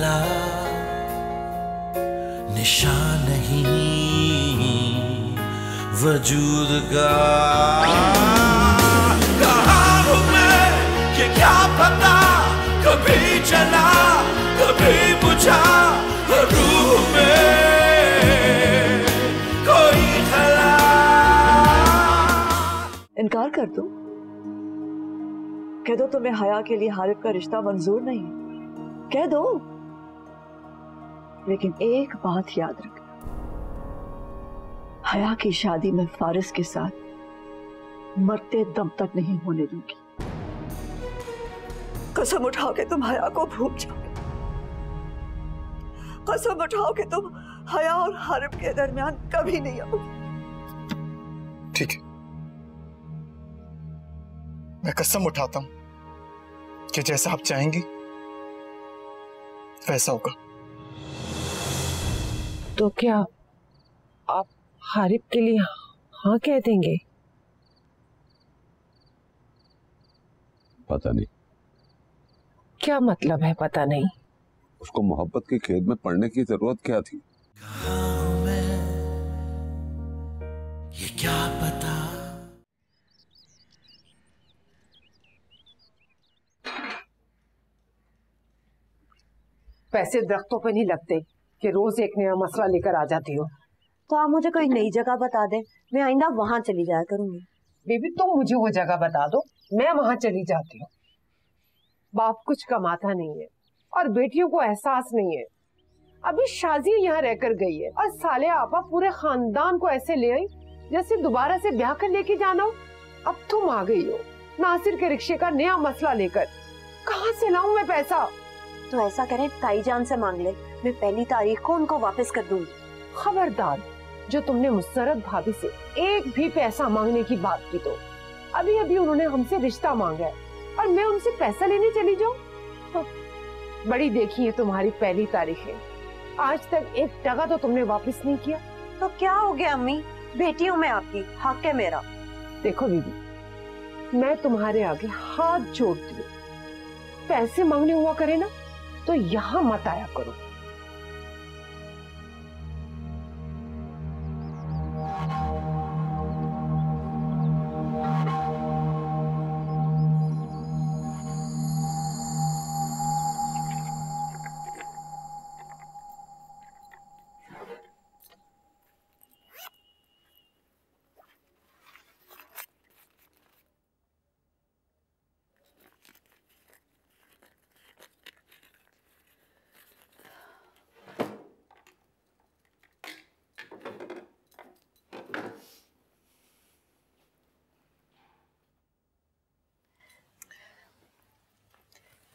मिला निशान नहीं वजूद का। कहाँ हूँ मैं ये क्या पता, कभी चला कभी बुझा, रूह में कोई खला। इनकार कर दो, कह दो तुम्हें हया के लिए हारिब का रिश्ता मंजूर नहीं, कह दो। लेकिन एक बात याद रखना, हया की शादी में फारिस के साथ मरते दम तक नहीं होने दूंगी। कसम उठाओ कि तुम हया को भूल जाओगे, कसम उठाओ कि तुम हया और हारिब के दरमियान कभी नहीं आओगे। ठीक है, मैं कसम उठाता हूं कि जैसा आप चाहेंगी वैसा होगा। तो क्या आप हारिब के लिए हाँ कह देंगे? पता नहीं। क्या मतलब है पता नहीं? उसको मोहब्बत की खेद में पड़ने की जरूरत क्या थी? कहाँ हूँ मैं ये क्या पता। पैसे दरख्तों पे नहीं लगते कि रोज एक नया मसला लेकर आ जाती हो। तो आप मुझे कोई नई जगह बता दे, मैं आइंदा वहां चली जाया करूंगी। बेबी तुम मुझे वो जगह बता दो, मैं वहां चली जाती हूँ। बाप कुछ कमाता नहीं है और बेटियों को एहसास नहीं है। अभी शाजिया यहाँ रहकर गई है और साले आपा पूरे खानदान को ऐसे ले आई जैसे दोबारा से ब्याह कर लेके जाना हो। अब तुम आ गई हो नासिर के रिक्शे का नया मसला लेकर, कहाँ से लाऊं मैं पैसा? तो ऐसा करें ताईजान से मांग ले, मैं पहली तारीख को उनको वापस कर दूंगी। खबरदार, जो तुमने मुसरत भाभी से एक भी पैसा मांगने की बात की तो अभी अभी उन्होंने हमसे रिश्ता मांगा है और मैं उनसे पैसा लेने चली जाऊं? तो बड़ी देखी है तुम्हारी पहली तारीखें, आज तक एक टका तो तुमने वापस नहीं किया। तो क्या हो गया अम्मी, बेटी हूँ मैं आपकी, हक है मेरा। देखो बीबी, मैं तुम्हारे आगे हाथ जोड़ती हूँ, पैसे मांगने हुआ करे ना तो यहाँ मत आया करो।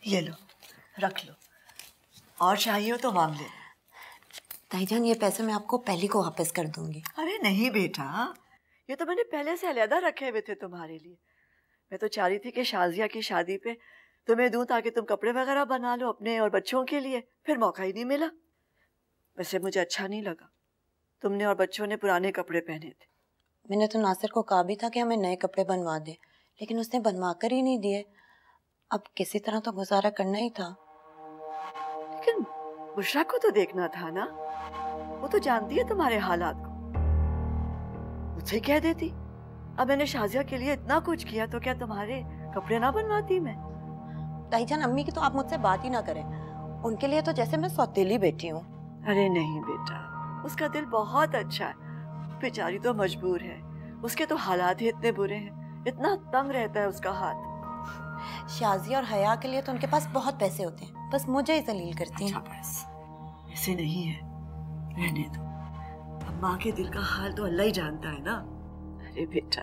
ये लो, रख लो, और चाहिए हो तो मांग ले। ताईजान ये पैसे मैं आपको पहली को वापस कर दूंगी। अरे नहीं बेटा, ये तो मैंने पहले से अलहदा रखे हुए थे तुम्हारे लिए। मैं तो चाह रही थी कि शाजिया की शादी पे तुम्हें दूं ताकि तुम कपड़े वगैरह बना लो अपने और बच्चों के लिए, फिर मौका ही नहीं मिला। वैसे मुझे अच्छा नहीं लगा, तुमने और बच्चों ने पुराने कपड़े पहने थे। मैंने तो नासिर को कहा भी था कि हमें नए कपड़े बनवा दे, लेकिन उसने बनवा कर ही नहीं दिए। अब किसी तरह तो गुजारा करना ही था। लेकिन बुशरा को तो देखना था ना, वो तो जानती है तुम्हारे हालात को, मुझसे कह देती। अब मैंने शाजिया के लिए इतना कुछ किया तो क्या तुम्हारे कपड़े ना बनवाती मैं? ताईजान अम्मी की तो आप मुझसे बात ही ना करें, उनके लिए तो जैसे मैं सौतेली बेटी हूँ। अरे नहीं बेटा, उसका दिल बहुत अच्छा है, बेचारी तो मजबूर है, उसके तो हालात ही इतने बुरे हैं, इतना तंग रहता है उसका हाथ। शाजिया और हया के लिए तो उनके पास बहुत पैसे होते हैं, बस मुझे ही जलील करती हैं। अच्छा बस, ऐसे नहीं है, रहने दो। अब माँ के दिल का हाल तो अल्लाह ही जानता है ना। अरे बेटा,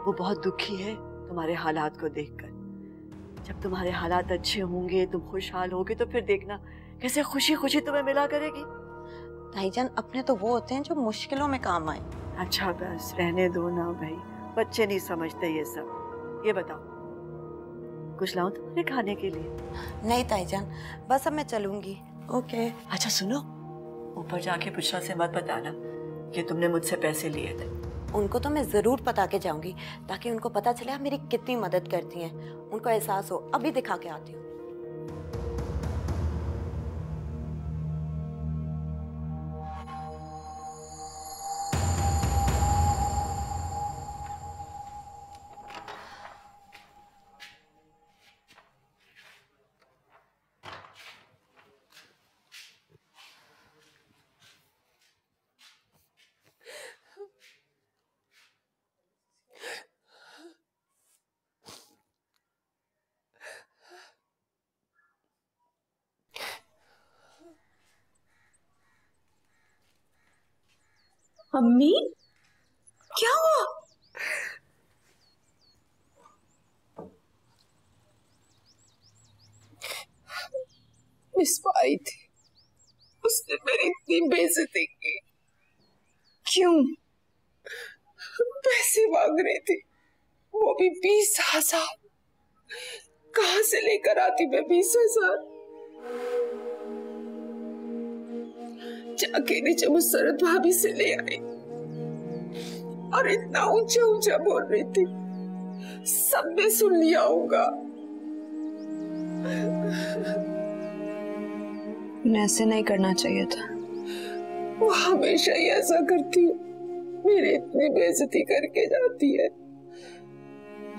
वो बहुत दुखी है तुम्हारे हालात को देखकर। जब तुम्हारे हालात अच्छे होंगे, तुम खुशहाल होगे, तो फिर देखना कैसे खुशी खुशी तुम्हें मिला करेगी। ताईजान अपने तो वो होते हैं जो मुश्किलों में काम आए। अच्छा बस, रहने दो ना भाई, बच्चे नहीं समझते ये सब। ये बताओ, कुछ लाऊं तुम्हारे खाने के लिए? नहीं ताईजान, बस अब मैं चलूंगी। ओके। अच्छा सुनो, ऊपर जाके बुशरा से मत बताना कि तुमने मुझसे पैसे लिए थे। उनको तो मैं जरूर बता के जाऊंगी, ताकि उनको पता चले आप मेरी कितनी मदद करती हैं, उनको एहसास हो। अभी दिखा के आती हूँ। अम्मी क्या हुआ? मिसबा आई थी, उसने मेरी इतनी बेइज्जती की। क्यों? पैसे मांग रही थी, वो भी 20,000। कहाँ से लेकर आती मैं 20,000? जाके नीचे मुसरत भाभी से ले आई और इतना ऊंचा ऊंचा बोल रही थी, सब ने सुन लिया होगा। उन्हें ऐसे नहीं करना चाहिए था। वो हमेशा ही ऐसा करती है, मेरी इतनी बेइज्जती करके जाती है,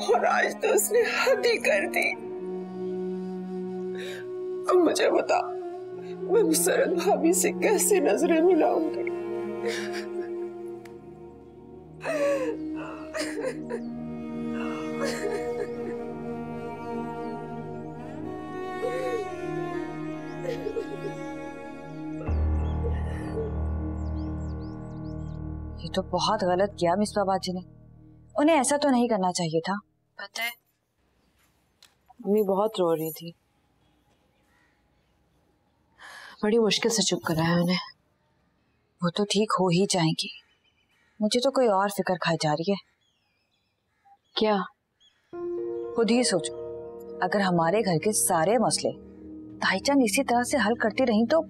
और आज तो उसने हद ही कर दी। अब मुझे बता, मैं मुसरत भाभी से कैसे नजरें मिलाऊंगी? ये तो बहुत गलत किया मिसबा बाजी ने, उन्हें ऐसा तो नहीं करना चाहिए था। पता है मम्मी बहुत रो रही थी, बड़ी मुश्किल से चुप कराया उन्हें। वो तो ठीक हो ही जाएंगी, मुझे तो कोई और फिक्र खाई जा रही है। क्या? खुद ही सोचो, अगर हमारे घर के सारे मसले ताईजान इसी तरह से हल करती रही तो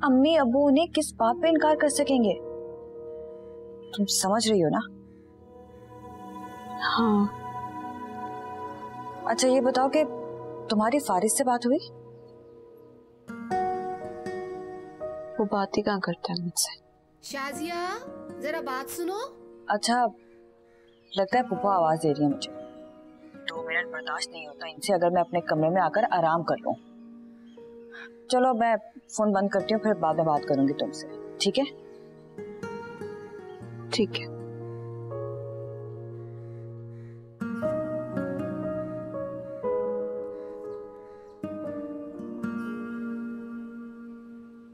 अम्मी अबू उन्हें किस बात पे इनकार कर सकेंगे? तुम समझ रही हो ना? हाँ। अच्छा ये बताओ कि तुम्हारी फारिस से बात हुई? वो बात ही कहाँ करता है मुझसे। शाजिया जरा बात सुनो। अच्छा लगता है पुप्पा आवाज दे रही है मुझे। 2 मिनट बर्दाश्त नहीं होता इनसे, अगर मैं अपने कमरे में आकर आराम कर लूं। चलो मैं फोन बंद करती हूँ, फिर बाद में बात करूंगी तुमसे, ठीक है? ठीक है।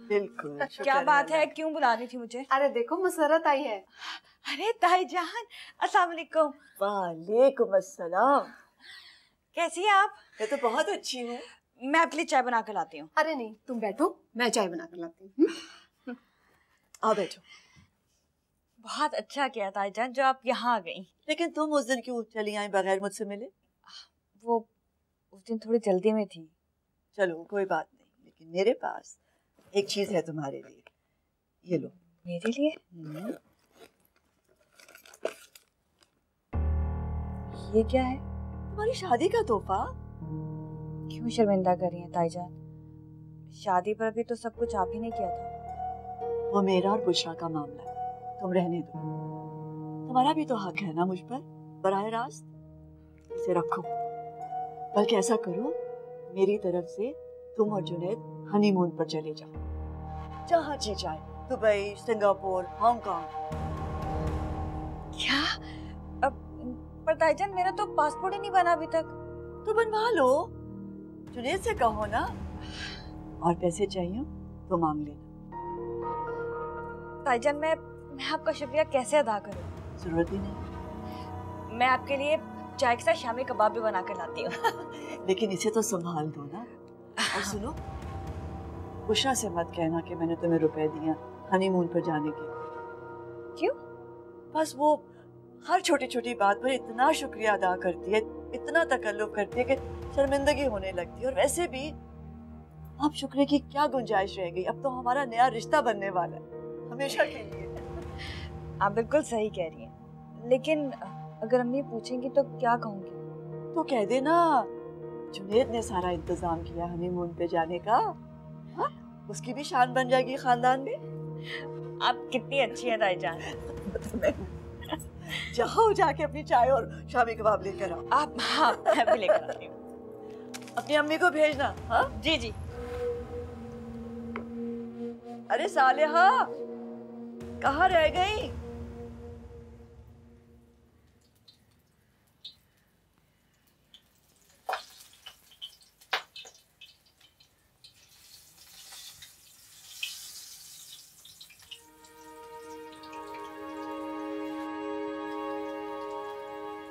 बिल्कुल। क्या बात है, क्यों बुला रही थी मुझे? अरे देखो मुसरत आई है। अरे ताईजान, अस्सलाम वालेकुम। वालेकुम अस्सलाम। कैसी हैं आप? मैं तो बहुत अच्छी हूँ। मैं आपके लिए चाय बना कर लाती हूँ। अरे नहीं तुम बैठो, मैं चाय बना कर लाती हूँ। आओ बैठो। बहुत अच्छा किया ताईजान जो आप यहाँ आ गई। लेकिन तुम उस दिन क्यों चली आई बगैर मुझसे मिले? वो उस दिन थोड़ी जल्दी में थी। चलो कोई बात नहीं, लेकिन मेरे पास एक चीज है तुम्हारे लिए, ये लो। मेरे लिए? ये क्या है? तुम्हारी शादी का तोहफा। क्यों शर्मिंदा कर रही हैं ताईजान? शादी पर भी तो सब कुछ आप ही ने किया था। वो मेरा और बुशरा का मामला है, तुम रहने दो। तुम्हारा भी तो हक है ना मुझ पर, बराह रास्त। इसे रखो, बल्कि ऐसा करो मेरी तरफ से तुम और जुनैद हनीमून पर चले जाओ, जहाँ जी जाए, दुबई, सिंगापुर, हांगकांग। क्या? पर ताईजान मेरा तो पासपोर्ट ही नहीं बना अभी तक। तो बनवा लो, जुनैद से कहो ना। और पैसे चाहिए तो मांग लेना। ताईजान मैं आपका शुक्रिया कैसे अदा करूं? जरूरत ही नहीं। मैं आपके लिए चाय के साथ शामी कबाब भी बना कर लाती हूँ। लेकिन इसे तो संभाल दो ना। और सुनो, बुशरा से मत कहना कि मैंने तुम्हें रुपए दिया हनीमून पर जाने के। क्यों? बस वो हर छोटी छोटी बात पर इतना शुक्रिया अदा करती है, इतना तकल्लुफ करती है कि शर्मिंदगी होने लगती है। और वैसे भी अब शुक्र की क्या गुंजाइश रह गई? अब तो हमारा नया रिश्ता बनने वाला है, हमेशा के लिए। आप बिल्कुल सही कह रही हैं, लेकिन अगर अम्मी पूछेंगी तो क्या कहूँगी? तो कह देना जुनैद ने सारा इंतजाम किया हनीमून पे जाने का। हा? उसकी भी शान बन जाएगी खानदान में। आप कितनी अच्छी हैं ताईजान। जाओ जाके अपनी चाय और शामी कबाब लेकर आओ। आप? हाँ मैं भी लेकर आती हूँ। अपनी अम्मी को भेजना। हाँ जी जी। अरे सालेहा कहाँ रह गई?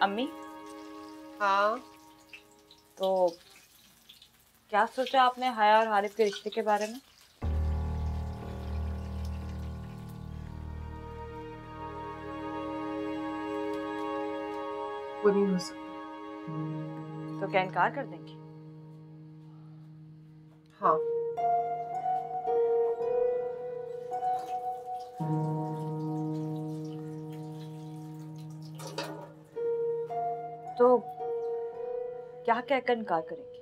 अम्मी, हाँ तो क्या सोचा आपने हया और हारिफ के रिश्ते के बारे में? वो नहीं हो सकता। तो क्या इनकार कर देंगे? हाँ तो क्या कहकर इनकार करेंगे?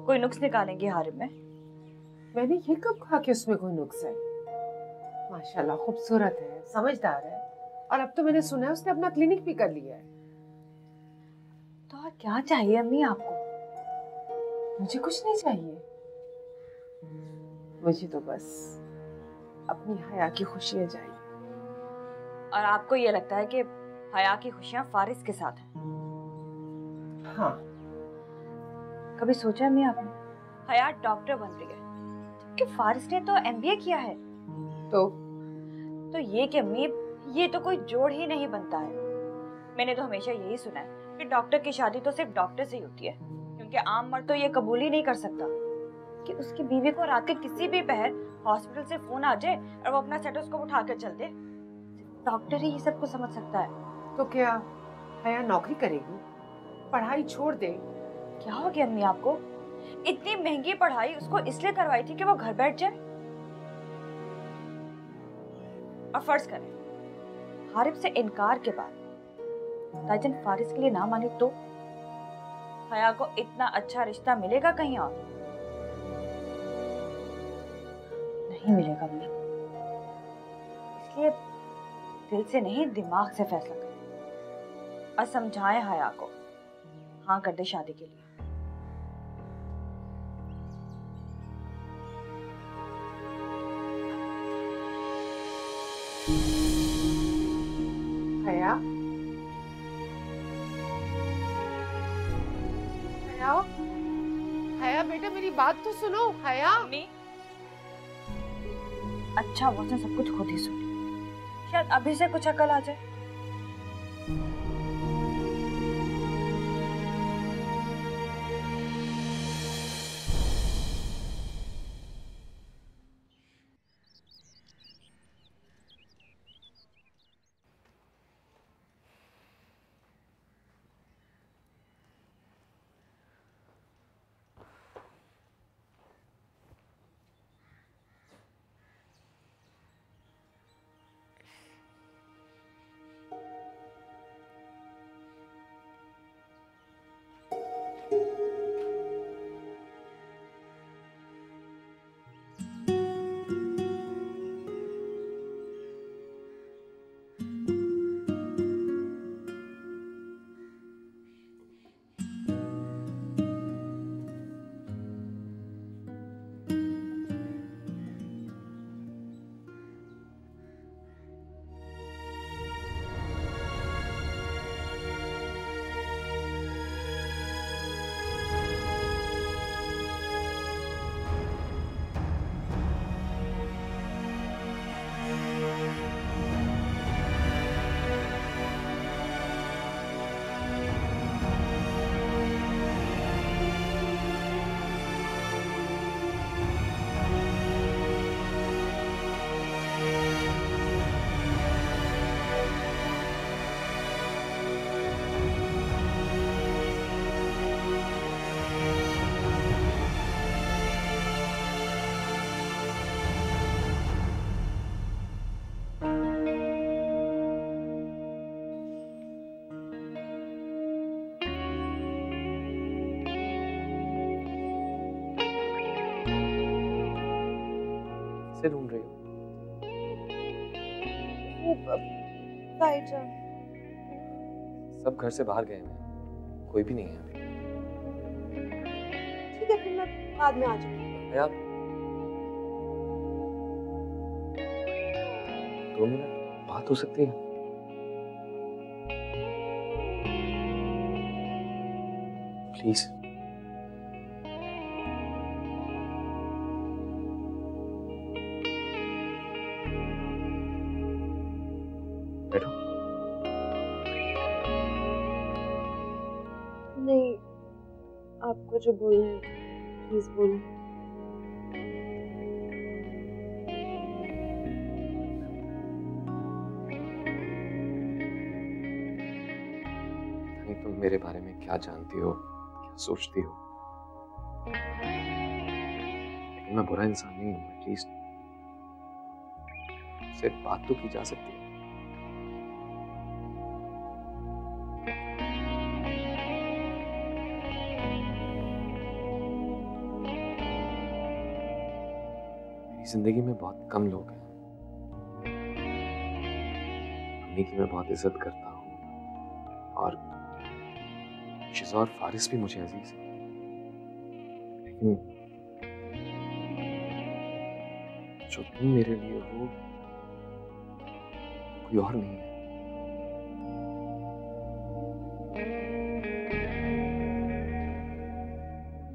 कोई नुक्स निकालेंगे हारिफ में? मैंने ये कब कहा कि उसमें कोई नुक्स है? माशाल्लाह खूबसूरत है, समझदार है, और अब तो मैंने सुना है उसने अपना क्लिनिक भी कर लिया है। तो और क्या चाहिए अम्मी आपको? मुझे कुछ नहीं चाहिए, मुझे तो बस अपनी हया की खुशियां चाहिए। और आपको ये लगता है कि हया की खुशियां फारिस के साथ हैं? हाँ। कभी सोचा अम्मी आपने हया डॉक्टर बन रही है जबकि फारिस ने तो एमबीए किया है? तो ये कि अम्मी ये तो कोई जोड़ ही नहीं बनता है। मैंने तो हमेशा यही सुना है कि डॉक्टर की शादी तो सिर्फ डॉक्टर से ही होती है, क्योंकि आम मर्द तो ये कबूल ही नहीं कर सकता कि उसकी बीवी को रात के किसी भी पहर हॉस्पिटल से फोन आ जाए और वो अपना स्टेथोस्कोप उठा कर चल दे। डॉक्टर ही ये सब कुछ समझ सकता है। तो क्या हया नौकरी करेगी, पढ़ाई छोड़ दे? क्या हो गया अम्मी आपको? इतनी महंगी पढ़ाई उसको इसलिए करवाई थी कि वो घर बैठ जाए। और फर्ज करें हारिफ से इनकार के बाद ताईजान फारिस के लिए ना माने तो हया को इतना अच्छा रिश्ता मिलेगा कहीं और? नहीं मिलेगा अम्मी। इसलिए दिल से नहीं दिमाग से फैसला करें और समझाएं हया को हाँ कर दे शादी के लिए। हया, हया, हया बेटा मेरी बात तो सुनो। हया, अम्मी अच्छा वो उसने सब कुछ खुद ही सुन लिया, शायद अभी से कुछ अकल आ जाए। से ढूंढ रही हो? सब घर से बाहर गए हैं, कोई भी नहीं है अभी। ठीक है फिर मैं बाद में आ जाऊंगी। यार 2 मिनट बात हो सकती है? प्लीज। बैठो। आपको जो बोलना है प्लीज बोलो। तुम मेरे बारे में क्या जानती हो, क्या सोचती हो, लेकिन मैं बुरा इंसान नहीं हूं। एटलीस्ट मुझसे बात तो की जा सकती है। मेरी जिंदगी में बहुत कम लोग हैं। अम्मी की मैं बहुत इज्जत करता हूँ और शिज़ा और फारिस भी मुझे अजीज है, लेकिन जो तुम मेरे लिए हो कोई और नहीं है।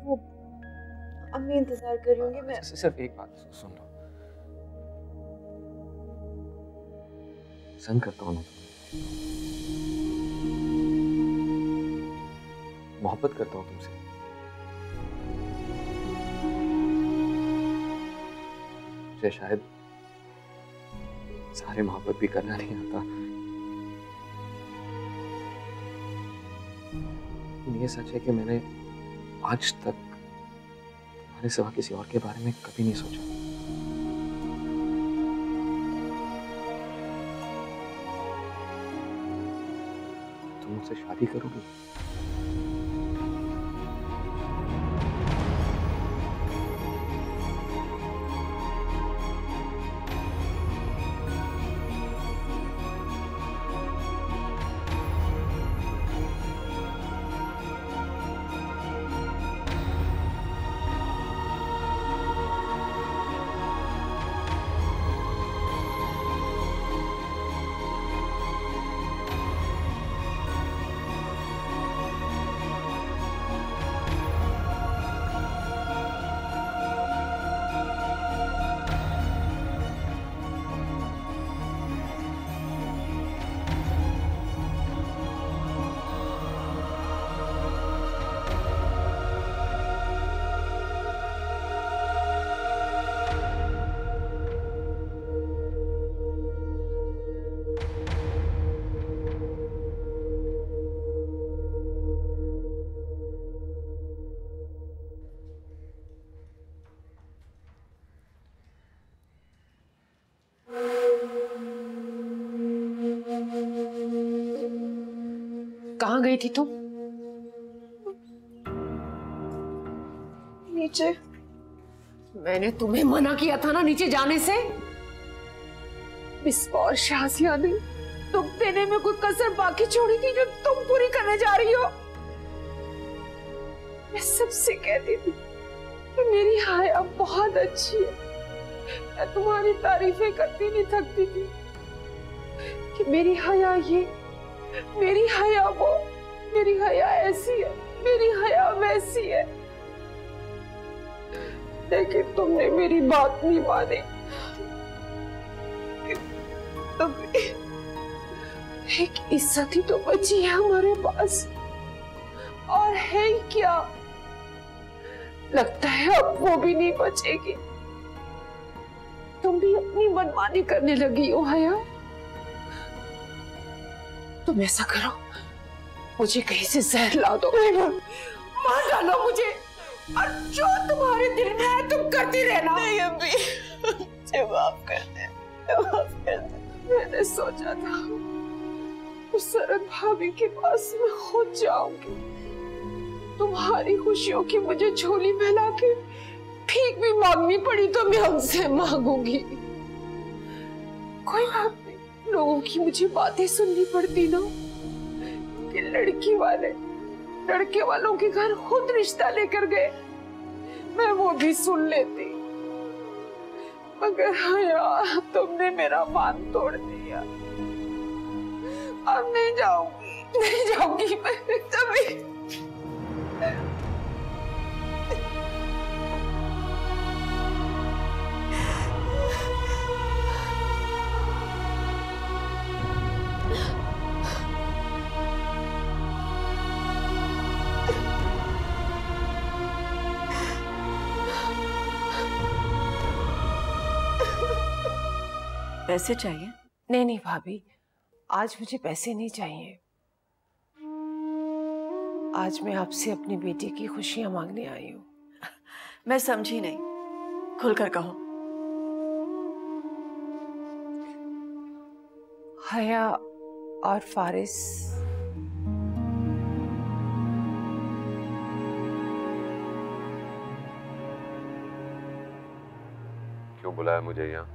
वो अम्मी इंतजार कर रही होंगी। मैं सिर्फ एक बात सुन लो, पसंद करता हूँ ना, मोहब्बत करता हूँ तुमसे। मुझे शायद सारे मोहब्बत भी करना नहीं आता, लेकिन ये सच है कि मैंने आज तक तुम्हारे सिवा किसी और के बारे में कभी नहीं सोचा। तुम मुझसे शादी करोगी? कहाँ गई थी तुम? नीचे। मैंने तुम्हें मना किया था ना नीचे जाने से। मिस और शाजिया ने तुम देने में कोई कसर बाकी छोड़ी थी जो तुम पूरी करने जा रही हो। मैं सबसे कहती थी कि मेरी हाया बहुत अच्छी है। मैं तुम्हारी तारीफें करती नहीं थकती थी कि मेरी हाया ये, मेरी हया वो, मेरी हया ऐसी है, मेरी हया वैसी है। लेकिन तुमने मेरी बात नहीं मानी। एक इज्जत ही तो बची है हमारे पास, और है ही क्या? लगता है अब वो भी नहीं बचेगी। तुम भी अपनी मनमानी करने लगी हो हया। तुम ऐसा करो, मुझे कहीं से जहर ला दो, मार डालो मुझे, और जो तुम्हारे दिल में है तुम करती रहना। नहीं अम्मी, मुझे माफ कर दे, माफ कर दे। मैंने सोचा था उस सरद भाभी के पास मैं खुद जाऊंगी, तुम्हारी खुशियों की मुझे झोली फैला के भीख भी मांगनी पड़ी तो मैं उनसे मांगूंगी। कोई बात नहीं, लोगों की मुझे बातें सुननी पड़ती ना कि लड़की वाले लड़के वालों के घर खुद रिश्ता लेकर गए, मैं वो भी सुन लेती। मगर हया तुमने मेरा मान तोड़ दिया। अब नहीं जाऊंगी मैं कभी। पैसे चाहिए? नहीं नहीं भाभी, आज मुझे पैसे नहीं चाहिए। आज मैं आपसे अपनी बेटी की खुशियां मांगने आई हूँ। मैं समझी नहीं, खुलकर कहो। हया और फारिस क्यों बुलाया मुझे यहाँ?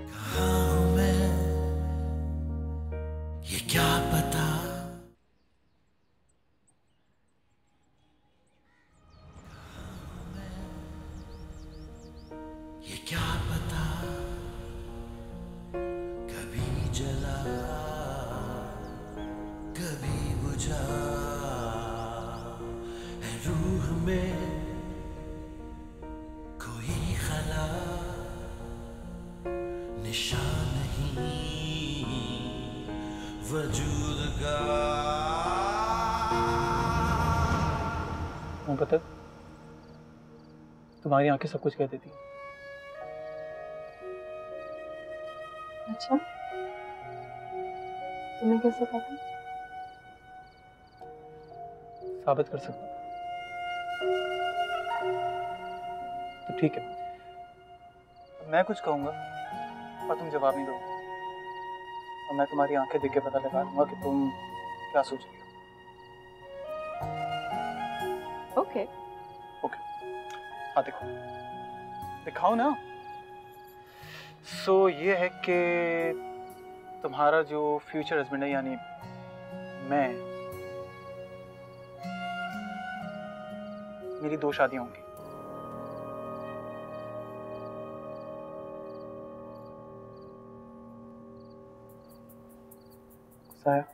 कहाँ हूँ मैं, ये क्या पता। ये क्या पता, कभी जला कभी बुझा है रूह में कोई खला, निशान नहीं वजूद का। मोहब्बत, तुम्हारी आंखें सब कुछ कह देती हैं। अच्छा, तुम्हें कैसे पता? साबित कर सकता हूँ। तो ठीक है, मैं कुछ कहूंगा और तुम जवाब नहीं दोगे, और मैं तुम्हारी आंखें देख के पता लगा लूंगा कि तुम क्या सोच रही हो। ओके। हाँ देखो, दिखाओ ना। सो ये है कि तुम्हारा जो फ्यूचर हस्बैंड है, यानी मैं, मेरी 2 शादियां होंगी। गुस्सा आया?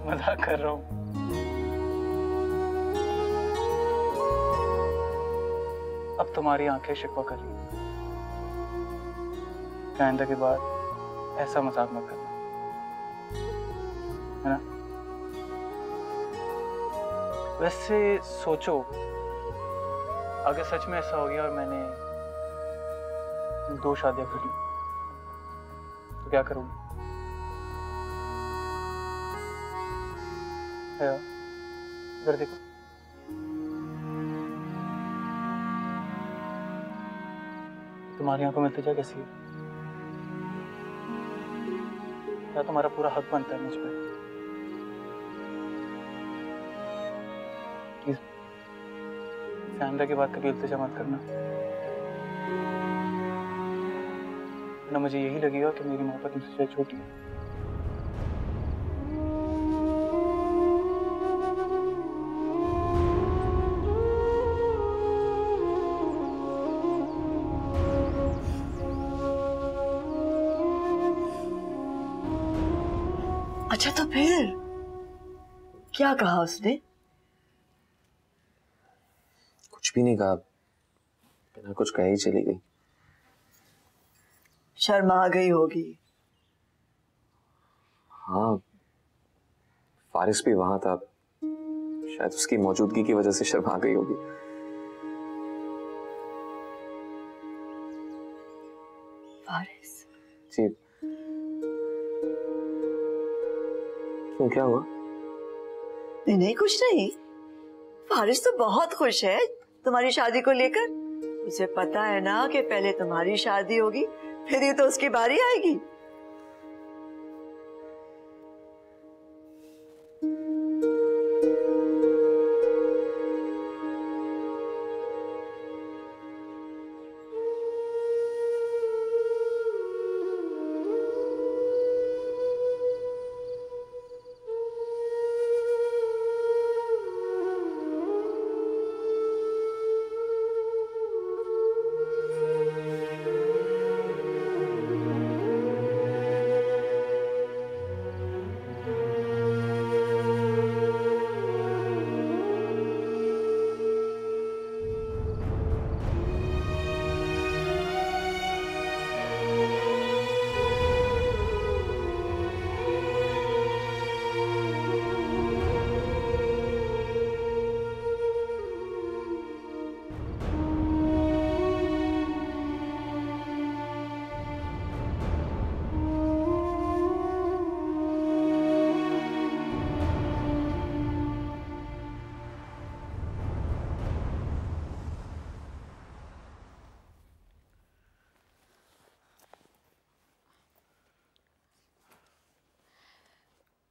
मजाक कर रहा हूं। अब तुम्हारी आंखें शिकवा कर रही हैं। आइंदा के बाद ऐसा मजाक मत करना, है ना? वैसे सोचो, अगर सच में ऐसा हो गया और मैंने 2 शादियां कर ली, तो क्या करोगी? इधर देखो। तुम्हारी आंखों में इल्तिजा कैसी है? क्या तुम्हारा पूरा हक बनता है मुझ पे? प्लीज फैमिली की बात कभी इल्तिजा मत करना, ना मुझे यही लगेगा कि मेरी मोहब्बत तुमसे छोटी है। अच्छा तो फिर क्या कहा उसने? कुछ भी नहीं कहा, बिना कुछ कहे ही चली गई। शर्मा गई होगी। हाँ, फारिस भी वहां था, शायद उसकी मौजूदगी की वजह से शर्मा गई होगी। फारिस? जी। क्यों, क्या हुआ? नहीं नहीं, कुछ नहीं। फारिस तो बहुत खुश है तुम्हारी शादी को लेकर। उसे पता है ना कि पहले तुम्हारी शादी होगी, फिर ही तो उसकी बारी आएगी।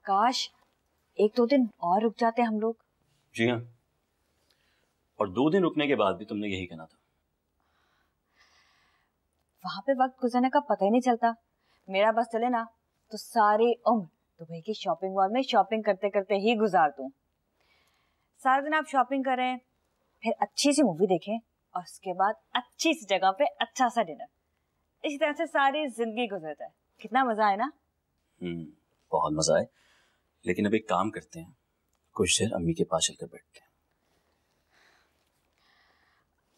काश 1-2 दिन और रुक जाते हम लोग। जी हाँ, और 2 दिन रुकने के बाद भी तुमने यही कहना था। वहां पे वक्त गुजरने का पता ही नहीं चलता। मेरा बस चले ना तो सारी उम्र दुबई की शॉपिंग मॉल में शॉपिंग करते करते ही गुजार दूं। सारा दिन आप शॉपिंग करें, फिर अच्छी सी मूवी देखें और उसके बाद अच्छी सी जगह पे अच्छा सा डिनर। इसी तरह से सारी जिंदगी गुजर जाए। कितना मजा है ना। बहुत मजा है। लेकिन अब एक काम करते हैं, कुछ देर अम्मी के पास चलकर बैठते हैं।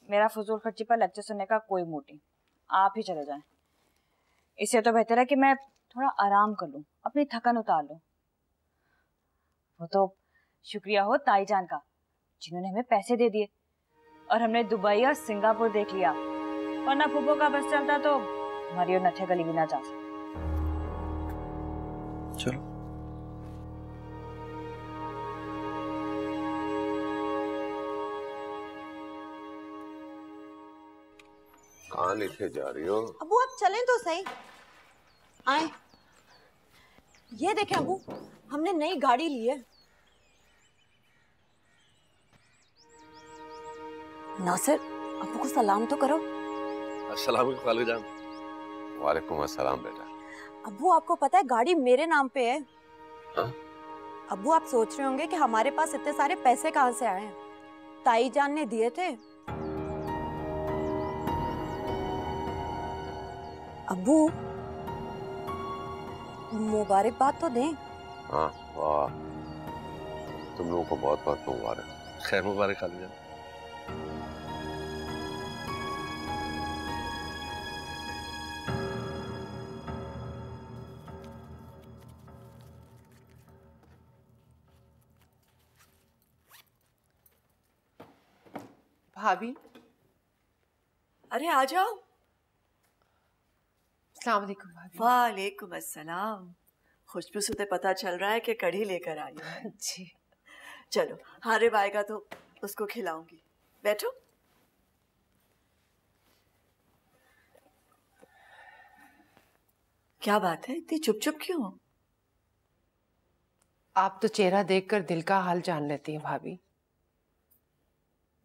मेरा फजूल खर्ची पर लेक्चर सुनने का कोई मूड नहीं, आप ही चले जाएं। इससे तो बेहतर है कि मैं थोड़ा आराम कर लूं, अपनी थकन उतार लूं। वो तो शुक्रिया हो ताई जान का, जिन्होंने हमें पैसे दे दिए और हमने दुबई और सिंगापुर देख लिया। वरना फूफो का बस चलता तो हमारी और नठे गली भी ना जा सकती। चलो। कहाँ लेके जा रही हो? अबू आप चलें तो सही। आए, ये देखें अबू, हमने नई गाड़ी ली है। नासिर, अबू को सलाम तो करो। अस्सलाम वालेकुम खालूजान। वालेकुम अस्सलाम बेटा। अबू आपको पता है गाड़ी मेरे नाम पे है। हाँ? अबू आप सोच रहे होंगे कि हमारे पास इतने सारे पैसे कहाँ से आए हैं। ताई जान ने दिए थे। अबू मुबारकबाद तो दें। हाँ वाह, तुम लोगों को बहुत बहुत मुबारक। खैर मुबारक खालूजान। भाभी। अरे आ जाओ। अस्सलाम वालेकुम भाभी। वालेकुम अस्सलाम। खुशबू से पता चल रहा है कि कढ़ी लेकर आई है। जी। चलो, हारिब आएगा तो उसको खिलाऊंगी। बैठो। क्या बात है, इतनी चुप चुप क्यों हो? आप तो चेहरा देखकर दिल का हाल जान लेती हैं भाभी।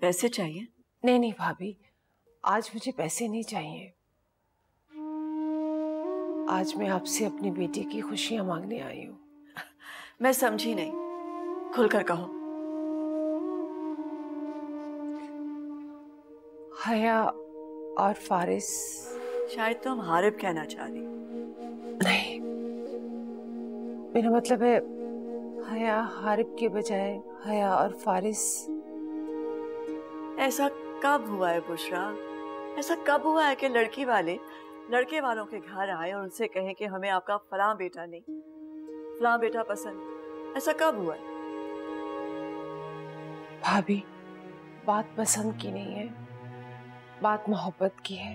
पैसे चाहिए? नहीं नहीं भाभी, आज मुझे पैसे नहीं चाहिए। आज मैं आपसे अपनी बेटी की खुशियां मांगने आई हूँ। मैं समझी नहीं, खुलकर कहो। हया और फारिस। शायद तुम हारिब कहना चाह रही। नहीं, मेरा मतलब है हया हारिब के बजाय हया और फारिस। ऐसा कब हुआ है बुशरा? ऐसा कब हुआ है कि लड़की वाले लड़के वालों के घर आए और उनसे कहें कि हमें आपका फलां बेटा नहीं, फलां बेटा पसंद? ऐसा कब हुआ है? भाभी, बात पसंद की नहीं है, बात मोहब्बत की है।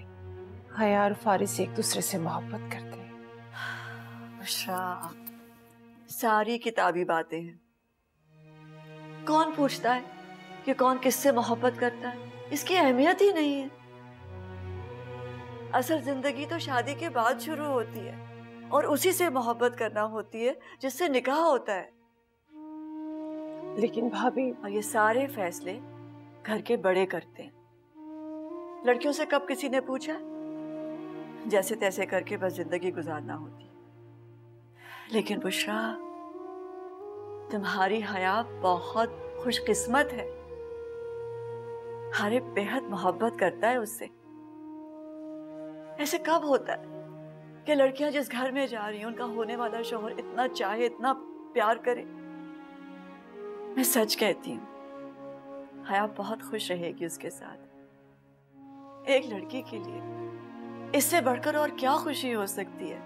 हया और फारिस एक दूसरे से मोहब्बत करते हैं। बुशरा, सारी किताबी बातें हैं। कौन पूछता है कि कौन किससे मोहब्बत करता है? इसकी अहमियत ही नहीं है। असल जिंदगी तो शादी के बाद शुरू होती है और उसी से मोहब्बत करना होती है जिससे निकाह होता है। लेकिन भाभी, और ये सारे फैसले घर के बड़े करते हैं। लड़कियों से कब किसी ने पूछा? जैसे तैसे करके बस जिंदगी गुजारना होती है। लेकिन बुशरा, तुम्हारी हया बहुत खुशकिस्मत है। हारिब बेहद मोहब्बत करता है उससे। ऐसे कब होता है कि लड़कियां जिस घर में जा रही हैं उनका होने वाला शौहर इतना चाहे, इतना प्यार करे? मैं सच कहती हूँ, हया बहुत खुश रहेगी उसके साथ। एक लड़की के लिए इससे बढ़कर और क्या खुशी हो सकती है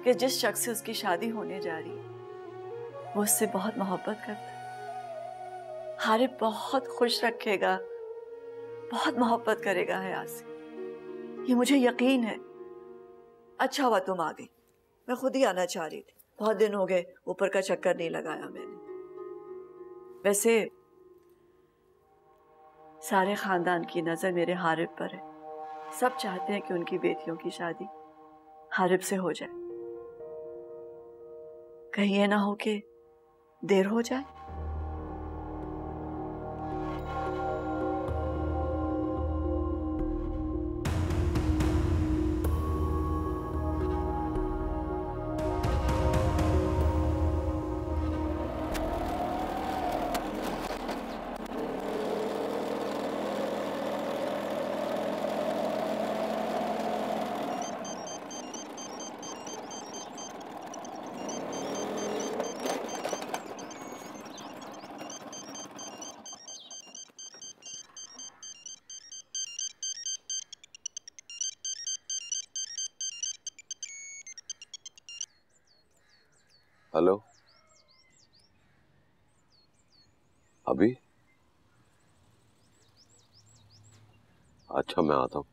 कि जिस शख्स से उसकी शादी होने जा रही है वो उससे बहुत मोहब्बत करता है। हारिब बहुत खुश रखेगा, बहुत मोहब्बत करेगा हया से, ये मुझे यकीन है। अच्छा हुआ तुम आ गई, मैं खुद ही आना चाह रही थी। बहुत दिन हो गए ऊपर का चक्कर नहीं लगाया मैंने। वैसे सारे खानदान की नजर मेरे हारिब पर है। सब चाहते हैं कि उनकी बेटियों की शादी हारिब से हो जाए। कहीं ये ना हो कि देर हो जाए। हेलो, अभी? अच्छा, मैं आता हूँ।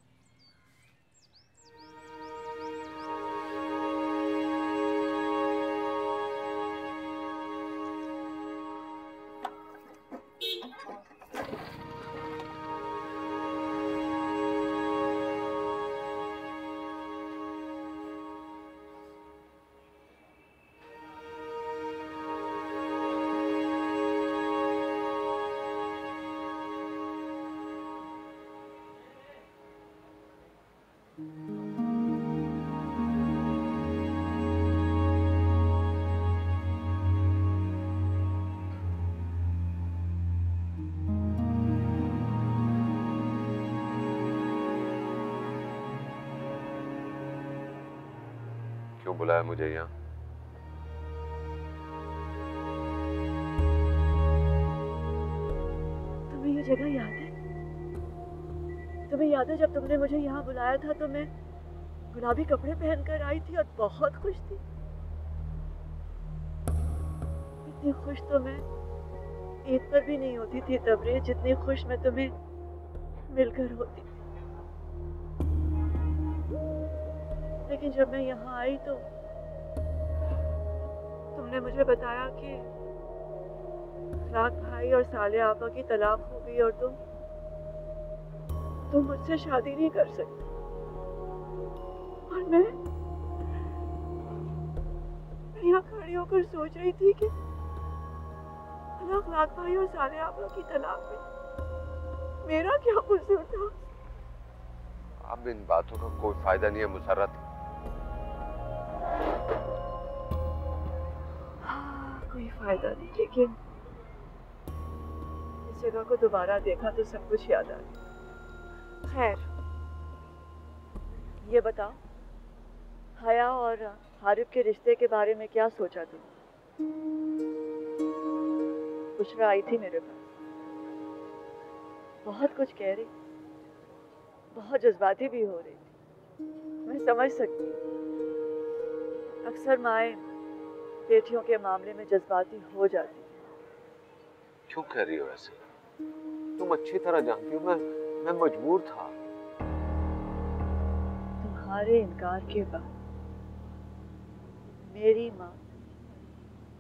क्यों बुलाया मुझे यहाँ? तुम्हें ये जगह याद है? तुम्हें याद है जब तुमने मुझे यहाँ बुलाया था तो मैं गुलाबी कपड़े पहनकर आई थी और बहुत खुश थी। इतनी खुश तो मैं ईद पर भी नहीं होती थी तबरे, जितनी खुश मैं तुम्हें मिलकर होती थी। लेकिन जब मैं यहाँ आई तो तुमने मुझे बताया कि राग भाई और साले आपा की तलाक हो गई और तुम मुझसे शादी नहीं कर सकते। और मैं यहाँ खड़ी होकर सोच रही थी कि राग भाई और साले आपा की तलाक में मेरा क्या कसूर था। अब इन बातों का कोई फायदा नहीं है मुसर्रत। कोई फायदा नहीं, लेकिन इस जगह को दोबारा देखा तो सब कुछ याद आ गया। खैर, ये बताओ, हया और हारिफ के रिश्ते के बारे में क्या सोचा तुम? बुशरा आई थी मेरे पास, बहुत कुछ कह रही, बहुत जज्बाती भी हो रही थी। मैं समझ सकती हूँ, अक्सर माएँ बेटियों के मामले में जज्बाती हो जाती है। क्यों कह रही हो ऐसे? तुम अच्छी तरह जानती हो मैं मजबूर था। तुम्हारे इनकार के बाद मेरी माँ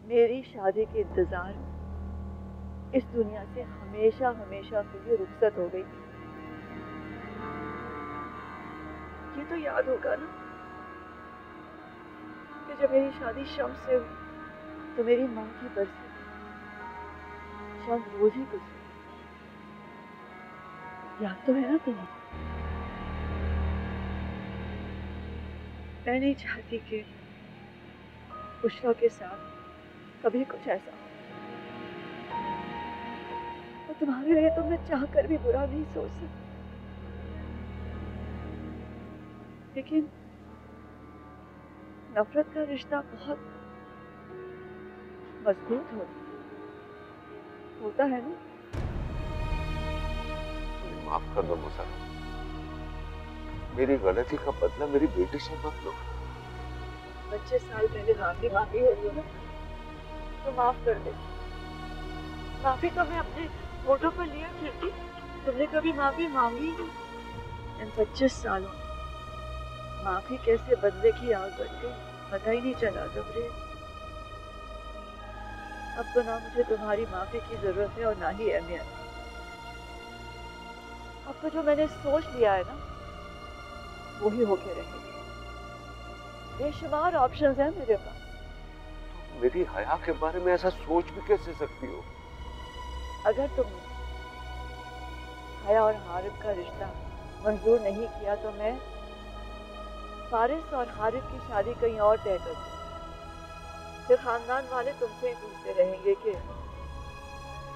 मेरी शादी के इंतजार में इस दुनिया से हमेशा हमेशा के लिए रुखसत हो गई। ये तो याद होगा ना कि जब मेरी शादी शम्स से हुई तो मेरी माँ की बरसी शम्स रोज ही गुजरी। याद तो है ना तुम्हें? मैं नहीं चाहती कि बुशरा के साथ कभी कुछ ऐसा हो, और तुम्हारे लिए तो मैं चाहकर भी बुरा नहीं सोच सकती। लेकिन नफरत का रिश्ता बहुत मजबूत होता है ना। माफ कर दो मुसर्रत, मेरी गलती का बदला मेरी बेटी से मत लो। 25 साल पहले माफी मांगी होगी ना, तो माफ कर दे। माफी तो मैं अपने फोटो पर लिया फिरती, तुमने कभी माफी मांगी? इन 25 सालों माफी कैसे बदले की आग बन गई पता ही नहीं चला जबरे। अब तो ना मुझे तुम्हारी माफी की जरूरत है और ना ही अहमियत। अब तो जो मैंने सोच लिया है ना वही होके रहेगी। बेशुमार ऑप्शंस हैं मेरे पास। मेरी हया के बारे में ऐसा सोच भी कैसे सकती हो? अगर तुमने हया और हारिफ का रिश्ता मंजूर नहीं किया तो मैं फारिस और हारिफ की शादी कहीं और तय कर दूँ। फिर खानदान वाले तुमसे ही पूछते रहेंगे कि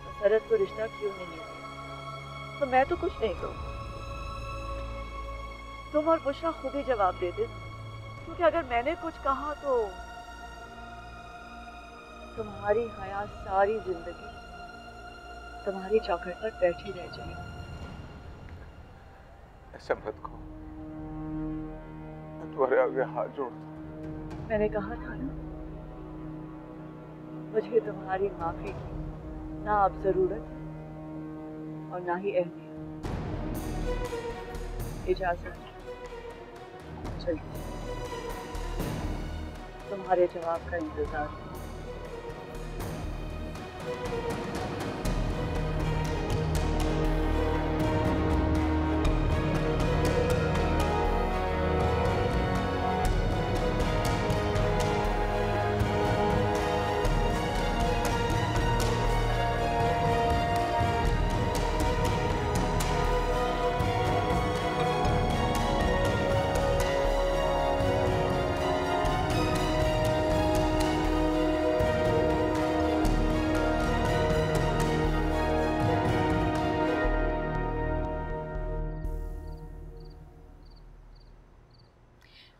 मसरत को रिश्ता क्यों नहीं दिया। तो मैं तो कुछ नहीं कहूँ, तुम और बुशरा खुद ही जवाब दे दे, क्योंकि अगर मैंने कुछ कहा तो तुम्हारी हया सारी जिंदगी तुम्हारी चौखट पर बैठी रह जाएगी। ऐसा मत कहो, मैं तुम्हारे आगे हाथ जोड़ता। मैंने कहा था ना, मुझे तुम्हारी माफी की ना अब जरूरत है और ना ही अहमियत। इजाजत, चलिए, तुम्हारे जवाब का इंतजार है।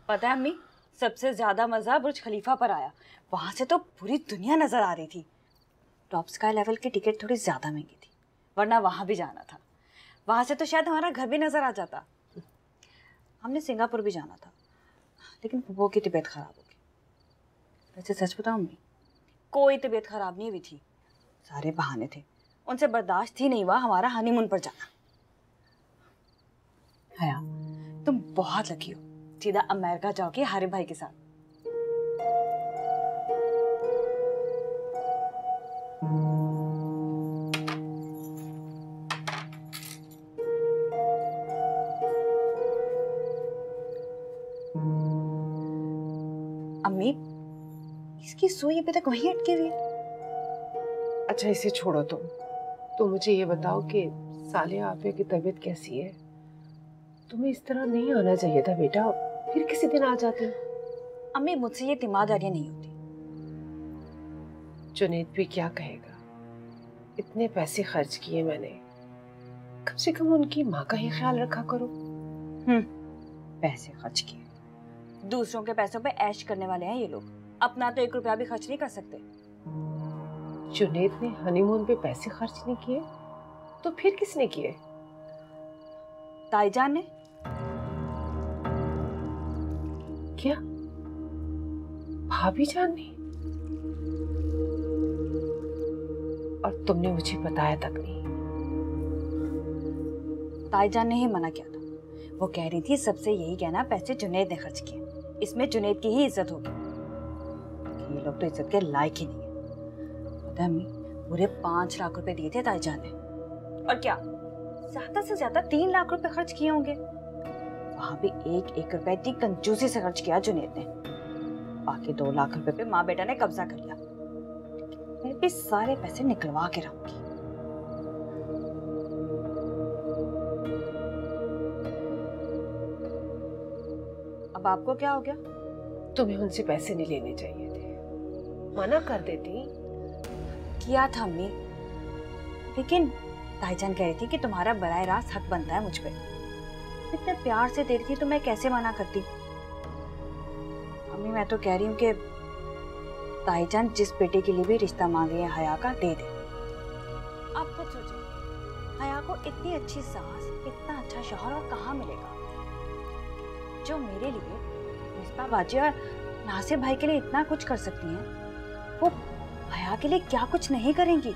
पता है अम्मी, सबसे ज्यादा मजा बुर्ज खलीफा पर आया। वहां से तो पूरी दुनिया नजर आ रही थी। टॉप स्काई लेवल की टिकट थोड़ी ज्यादा महंगी थी, वरना वहां भी जाना था। वहां से तो शायद हमारा घर भी नजर आ जाता। हमने सिंगापुर भी जाना था, लेकिन वो की तबीयत खराब हो गई। वैसे सच बताऊं अम्मी, कोई तबीयत खराब नहीं हुई थी, सारे बहाने थे। उनसे बर्दाश्त ही नहीं हुआ हमारा हनीमून पर जाना। हया, तुम बहुत लकी हो, सीधा अमेरिका जाओगे हारिफ भाई के साथ। अम्मी, इसकी सुई अभी तक वहीं अटकी हुई है। अच्छा इसे छोड़ो तुम, तो मुझे ये बताओ कि सालिया आपे की तबीयत कैसी है? तुम्हें इस तरह नहीं आना चाहिए था बेटा, फिर किसी दिन आ जाती। अम्मी, मुझसे ये तीमारदारियां नहीं होती। जुनैद भी क्या कहेगा, इतने पैसे खर्च किए मैंने, कम से कम उनकी माँ का ही ख्याल रखा करो। पैसे खर्च किए, दूसरों के पैसों पे ऐश करने वाले हैं ये लोग। अपना तो 1 रुपया भी खर्च नहीं कर सकते। जुनैद ने हनीमून पे पैसे खर्च नहीं किए तो फिर किसने किए? ताईजान ने। क्या? भाभी जान ने? और तुमने मुझे बताया तक नहीं? ताईजान ने ही मना किया था। वो कह रही थी सबसे यही कहना पैसे जुनैद ने खर्च किए, इसमें जुनैद की ही इज्जत होगी। ये लोग तो इज्जत के लायक ही नहीं है। पता है अम्मी, पूरे 5 लाख रुपए दिए थे ताईजान ने, और क्या ज्यादा से ज्यादा 3 लाख रुपए खर्च किए होंगे। वहां भी 1-1 रुपए इतनी कंजूसी से खर्च किया जुनैद ने। बाकी 2 लाख रुपए पे माँ बेटा ने कब्जा कर लिया। मैं भी सारे पैसे निकलवा के रहूंगी। अब आपको क्या हो गया? तुम्हें उनसे पैसे नहीं लेने चाहिए थे, मना कर देती। किया था अम्मी, लेकिन ताईजान कह रही थी कि तुम्हारा बराह रास्त हक बनता है मुझ पे। इतने प्यार से दे रही थी तो मैं कैसे मना करती। अम्मी, मैं तो कह रही हूँ कि ताईजान जिस बेटे के लिए भी रिश्ता मांगे है हया का, दे दे। आप खुद सोचो, हया को इतनी अच्छी सास, इतना अच्छा शौहर और कहाँ मिलेगा जो मेरे लिए, मिस्बा बाजी और नासिर भाई के लिए इतना कुछ कर सकती हैं। वो हया के लिए क्या कुछ नहीं करेंगी।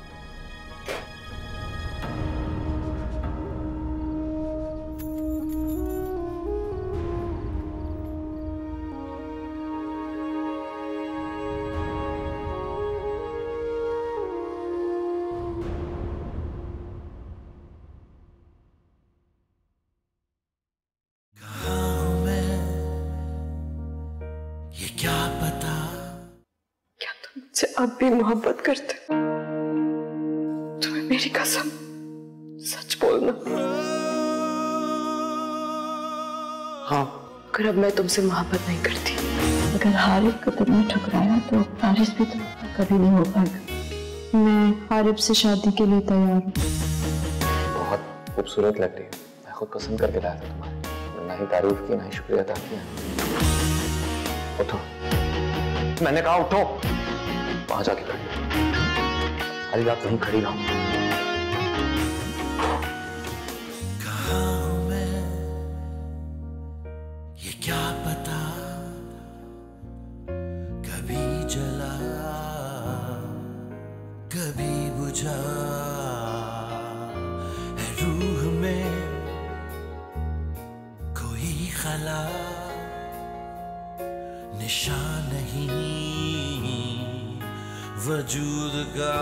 ये क्या पता क्या तुम मुझसे अब भी मोहब्बत करते तुम्हें मेरी कसम सच बोलना। हाँ। अगर अब मैं तुमसे मोहब्बत नहीं करती, अगर हारिब को तुमने ठुकराया तो हारिस भी तुम्हारा कभी नहीं हो पाएगा। मैं हारिब से शादी के लिए तैयार हूँ। बहुत खूबसूरत लग रही है, मैं खुद पसंद करके लाया था तुम्हारे, ना ही तारीफ की ना ही शुक्रिया अदा किया। उठो, मैंने कहा उठो। वहां जाके खड़ी सारी रात वहीं खड़ी रहो। कहाँ हूं मैं ये क्या पता, कभी जला कभी बुझा है रूह में कोई खला, निशान नहीं वजूद का।